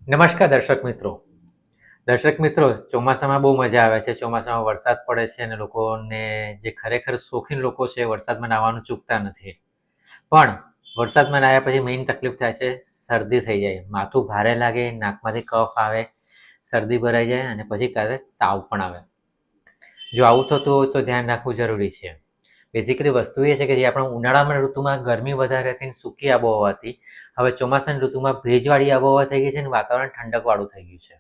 નમસ્કાર દર્શક મિત્રો ચોમાસામાં બહુ મજા આવે છે. ચોમાસામાં વરસાદ પડે છે અને લોકોને જે ખરેખર શોખીન લોકો છે વરસાદમાં નાહવાનું ચૂકતા નથી. પણ વરસાદમાં નાહ્યા પછી મેઇન તકલીફ થાય છે, શરદી થઈ જાય, માથું ભારે લાગે, નાકમાંથી કફ આવે, શરદી ભરાઈ જાય અને પછી ક્યારેક તાવ પણ આવે. જો આવું થતું હોય તો ધ્યાન રાખવું જરૂરી છે. બેઝિકલી વસ્તુ એ છે કે જે આપણે ઉનાળામાં ઋતુમાં ગરમી વધારે હતી, સૂકી આબોહવા હતી, હવે ચોમાસાની ઋતુમાં ભેજવાળી આબોહવા થઈ ગઈ છે અને વાતાવરણ ઠંડકવાળું થઈ ગયું છે.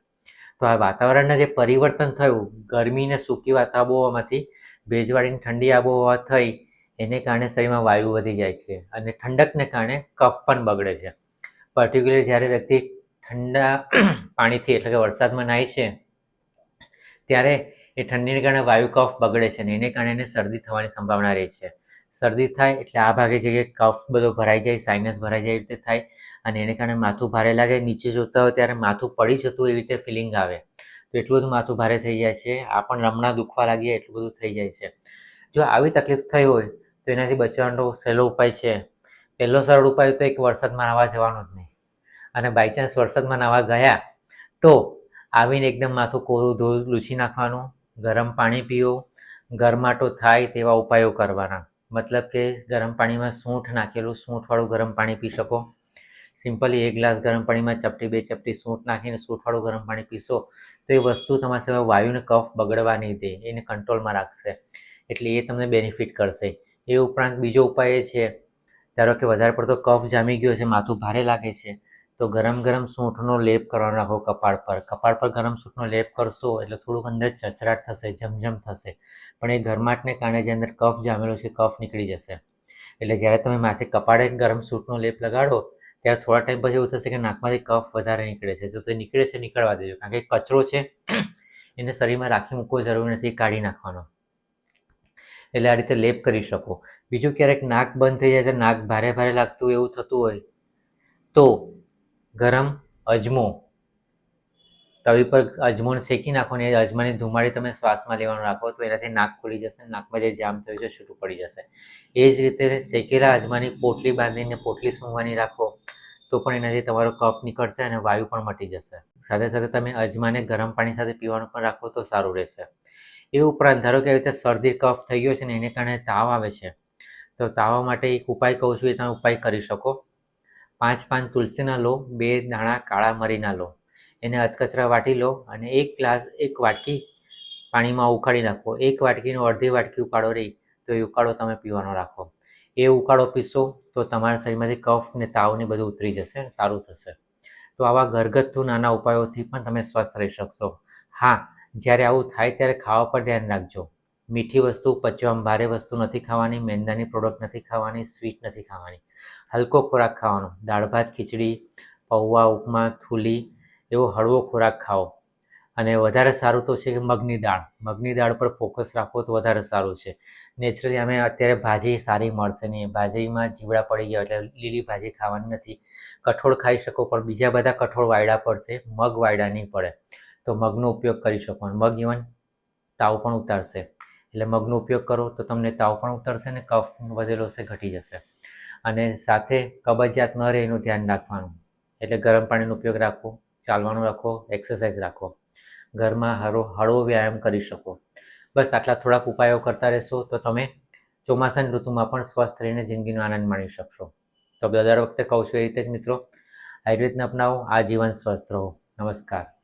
તો આ વાતાવરણના જે પરિવર્તન થયું, ગરમીને સૂકી આબોહવામાંથી ભેજવાળીની ઠંડી આબોહવા થઈ, એને કારણે શરીરમાં વાયુ વધી જાય છે અને ઠંડકને કારણે કફ પણ બગડે છે. પર્ટિક્યુલરલી જ્યારે વ્યક્તિ ઠંડા પાણીથી એટલે કે વરસાદમાં નાહી છે ત્યારે એ ઠંડીને કારણે વાયુ કફ બગડે છે અને એને કારણે એને શરદી થવાની સંભાવના રહે છે. શરદી થાય એટલે આ ભાગે જે કફ બધો ભરાઈ જાય, સાઇનસ ભરાઈ જાય, એ રીતે થાય અને એને કારણે માથું ભારે લાગે. નીચે જોતા હોય ત્યારે માથું પડી જતું એવી રીતે ફિલિંગ આવે. તો એટલું બધું માથું ભારે થઈ જાય છે. આ પણ રમણા દુખવા લાગીએ એટલું બધું થઈ જાય છે. જો આવી તકલીફ થઈ હોય તો એનાથી બચવાનો સહેલો ઉપાય છે. પહેલો સરળ ઉપાય તો એક વરસાદમાં નાહવા જવાનો જ નહીં. અને બાય ચાન્સ વરસાદમાં નાહવા ગયા તો આવીને એકદમ માથું કોરું લૂછી નાખવાનું, ગરમ પાણી પીવું, ગરમાટો થાય તેવા ઉપાયો કરવાના. મતલબ કે ગરમ પાણીમાં સૂંઠ નાખેલું, સૂંઠવાળું ગરમ પાણી પી શકો. સિમ્પલી 1 ગ્લાસ ગરમ પાણીમાં ચપટી 2 ચપટી સૂંઠ નાખીને સૂંઠવાળું ગરમ પાણી પીશો તો એ વસ્તુ તમારા શરીરમાં વાયુને કફ બગડવા નહીં દે, એને કંટ્રોલમાં રાખશે. એટલે એ તમને બેનિફિટ કરશે. એ ઉપરાંત બીજો ઉપાય એ છે, ધારો કે વધારે પડતો કફ જામી ગયો છે, માથું ભારે લાગે છે, તો ગરમ ગરમ સૂંઠનો લેપ કરવાનો રાખો કપાળ પર ગરમ સૂંઠનો લેપ કરશો એટલે થોડુંક અંદર ચચરાટ થશે, જમજમ થશે, પણ એ ગરમાટને કારણે જે અંદર કફ જામેલો છે કફ નીકળી જશે. એટલે જ્યારે તમે માથે કપાળે ગરમ સૂંઠનો લેપ લગાડો ત્યારે થોડા ટાઈમ પછી એવું થશે કે નાકમાંથી કફ વધારે નીકળે છે. જો તે નીકળે છે નીકળવા દેજો, કારણ કે કચરો છે એને શરીરમાં રાખી મૂકવો જરૂરી નથી, કાઢી નાખવાનો. એટલે આ રીતે લેપ કરી શકો. બીજું ક્યારેક નાક બંધ થઈ જાય છે, નાક ભારે ભારે લાગતું એવું થતું હોય તો ગરમ અજમો તવી પર અજમોને શેકી નાખો ને એ અજમાની ધુમાડી તમે શ્વાસમાં લેવાનું રાખો તો એનાથી નાક ખુલી જશે, નાકમાં જે જામ થયું છે છૂટું પડી જશે. એ જ રીતે શેકેલા અજમાની પોટલી બાંધીને પોટલી સૂંઘવાની રાખો તો પણ એનાથી તમારો કફ નીકળશે અને વાયુ પણ મટી જશે. સાથે સાથે તમે અજમાને ગરમ પાણી સાથે પીવાનું પણ રાખો તો સારું રહેશે. એ ઉપરાંત ધારો કે આવી રીતે શરદી કફ થઈ ગયો છે ને એને કારણે તાવ આવે છે, તો તાવ માટે એક ઉપાય કહું છું, એ તમે ઉપાય કરી શકો. 5 પાન તુલસીના લો, 2 દાણા કાળા મરીના લો, એને અધકચરા વાટી લો અને 1 વાટકી પાણીમાં ઉકાળી નાખો. 1 વાટકીનો અડધી વાટકી ઉકાળો રહી તો એ ઉકાળો તમે પીવાનો રાખો. એ ઉકાળો પીશો તો તમારા શરીરમાંથી કફ ને તાવ ને બધું ઉતરી જશે અને સારું થશે. તો આવા ઘરગથ્થુ નાના ઉપાયોથી પણ તમે સ્વસ્થ રહી શકશો. હા, જ્યારે આવું થાય ત્યારે ખાવા પર ધ્યાન રાખજો. મીઠી વસ્તુ પચવામાં ભારે વસ્તુ નથી ખાવાની, મેંદાની પ્રોડક્ટ નથી ખાવાની, સ્વીટ નથી ખાવાની. હલકો ખોરાક ખાવાનો, દાળ ભાત ખીચડી, પૌવા, ઉપમા, થૂલી એવો હળવો ખોરાક ખાઓ. અને વધારે સારું તો છે કે મગની દાળ પર ફોકસ રાખો તો વધારે સારું છે. નેચરલી અમે અત્યારે ભાજી સારી મળશે નહીં, ભાજીમાં જીવડા પડી ગયા એટલે લીલી ભાજી ખાવાની નથી. કઠોળ ખાઈ શકો પણ બીજા બધા કઠોળ વાયડા પડશે, મગ વાયડા નહીં પડે. તો મગનો ઉપયોગ કરી શકો. મગ ઇવન તાવ પણ ઉતારશે, એટલે મગનો ઉપયોગ કરો તો તમને તાવ પણ ઉતરશે ને કફ વધેલો છે ઘટી જશે. અને સાથે કબજિયાત ન રહે એનું ધ્યાન રાખવાનું, એટલે ગરમ પાણીનો ઉપયોગ રાખો, ચાલવાનું રાખો, એક્સરસાઇઝ રાખો, ઘરમાં હળવો વ્યાયામ કરી શકો. બસ આટલા થોડાક ઉપાયો કરતા રહેશો તો તમે ચોમાસાની ઋતુમાં પણ સ્વસ્થ રહીને જિંદગીનો આનંદ માણી શકશો. તો દર વખતે કહું છું એ રીતે જ મિત્રો, આયુર્વેદને અપનાવો, આજીવન સ્વસ્થ રહો. નમસ્કાર.